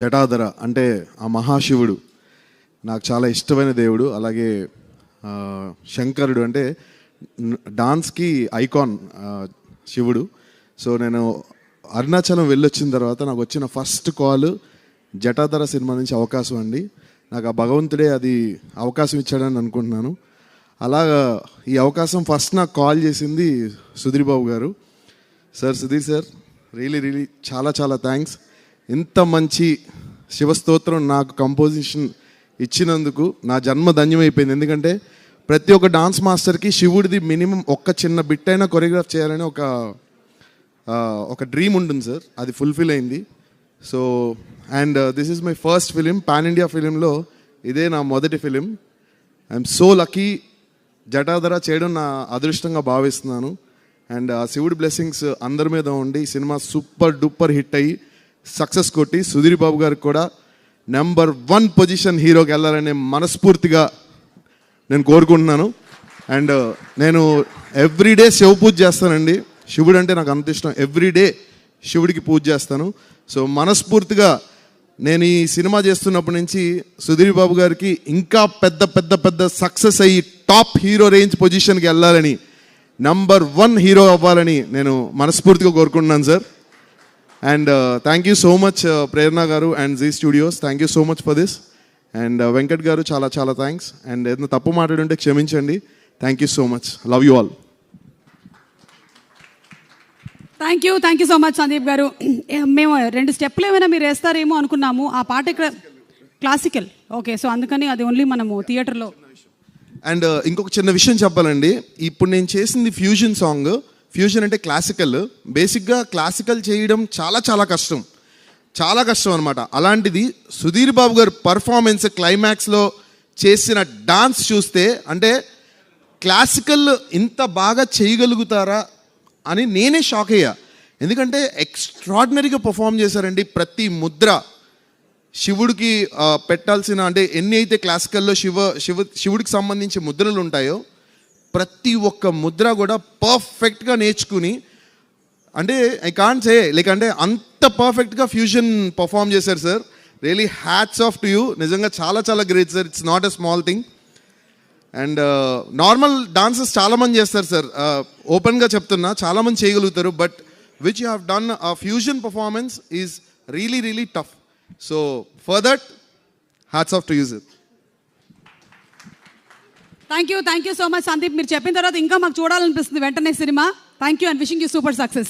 జటాధర అంటే ఆ మహాశివుడు నాకు చాలా ఇష్టమైన దేవుడు. అలాగే శంకరుడు అంటే డాన్స్కి ఐకాన్ శివుడు. సో నేను అరుణాచలం వెళ్ళొచ్చిన తర్వాత నాకు వచ్చిన ఫస్ట్ కాల్ జటాధర సినిమా నుంచి అవకాశం అండి. నాకు ఆ భగవంతుడే అది అవకాశం ఇచ్చాడని అనుకుంటున్నాను. అలాగా ఈ అవకాశం ఫస్ట్ నాకు కాల్ చేసింది సుధీర్ బాబు గారు. సుధీర్ సార్, రియలీ చాలా చాలా థ్యాంక్స్. ఇంత మంచి శివస్తోత్రం నాకు కంపోజిషన్ ఇచ్చినందుకు నా జన్మ ధన్యమైపోయింది. ఎందుకంటే ప్రతి ఒక్క డాన్స్ మాస్టర్కి శివుడిది మినిమం ఒక్క చిన్న బిట్ అయినా కొరియోగ్రాఫ్ చేయాలని ఒక డ్రీమ్ ఉంటుంది సార్. అది ఫుల్ఫిల్ అయింది. So and this is my first film, pan India ఫిలింలో ఇదే నా మొదటి ఫిలిం. ఐఎమ్ సో లక్కీ జటాధర చేయడం నా అదృష్టంగా భావిస్తున్నాను. అండ్ ఆ శివుడి బ్లెస్సింగ్స్ అందరి మీద ఉండి సినిమా సూపర్ డూపర్ హిట్ అయ్యి సక్సెస్ కొట్టి సుధీర్ బాబు గారికి కూడా నెంబర్ 1 పొజిషన్ హీరోకి వెళ్ళాలని మనస్ఫూర్తిగా నేను కోరుకుంటున్నాను. అండ్ నేను ఎవ్రీడే శివ పూజ చేస్తానండి. శివుడు అంటే నాకు అంత ఇష్టం. ఎవ్రీడే శివుడికి పూజ చేస్తాను. సో మనస్ఫూర్తిగా నేను ఈ సినిమా చేస్తున్నప్పటి నుంచి సుధీర్ బాబు గారికి ఇంకా పెద్ద పెద్ద పెద్ద సక్సెస్ అయ్యి టాప్ హీరో రేంజ్ పొజిషన్కి వెళ్ళాలని, నెంబర్ 1 హీరో అవ్వాలని నేను మనస్ఫూర్తిగా కోరుకుంటున్నాను sir. And thank you so much Prerana garu and Zee Studios, thank you so much for this. And Venkat garu చాలా చాలా థ్యాంక్స్. అండ్ ఏదైనా తప్పు మాట్లాడుంటే క్షమించండి. Thank you so much. Love you all. Thank you so much Sandeep garu. మేము 2 స్టెప్పులు ఏమైనా మీరు వేస్తారేమో అనుకున్నాము. ఆ పాట ఇక్కడ క్లాసికల్, ఓకే. సో అందుకని అది ఓన్లీ మనము థియేటర్లో. అండ్ ఇంకొక చిన్న విషయం చెప్పాలండి. ఇప్పుడు నేను చేసింది ఫ్యూజన్ సాంగ్. ఫ్యూజన్ అంటే క్లాసికల్. బేసిక్గా క్లాసికల్ చేయడం చాలా చాలా కష్టం, చాలా కష్టం అనమాట. అలాంటిది సుధీర్ బాబు గారు పర్ఫార్మెన్స్ క్లైమాక్స్లో చేసిన డాన్స్ చూస్తే అంటే క్లాసికల్ ఇంత బాగా చేయగలుగుతారా అని నేనే షాక్ అయ్యా. ఎందుకంటే ఎక్స్ట్రాడినరీగా పర్ఫామ్ చేశారండి. ప్రతి ముద్ర శివుడికి పెట్టాల్సిన అంటే ఎన్ని అయితే క్లాసికల్లో శివుడికి సంబంధించి ముద్రలు ఉంటాయో ప్రతి ఒక్క ముద్ర కూడా పర్ఫెక్ట్గా నేర్చుకుని, అంటే ఐ కాంట్ సే లైక్ అంటే అంత పర్ఫెక్ట్గా ఫ్యూజన్ పర్ఫామ్ చేశారు sir. Really hats off to you. నిజంగా చాలా చాలా great sir. It's not a small thing. And normal dances చాలామంది చేస్తారు సార్, ఓపెన్గా చెప్తున్నా, చాలామంది చేయగలుగుతారు. But which you have done a fusion performance is really tough. So for that hats off to you sir. Thank you so much Sandeep. మీరు చెప్పిన తర్వాత ఇంకా మాకు చూడాలనిపిస్తుంది వెంటనే cinema. Thank you and wishing you super success.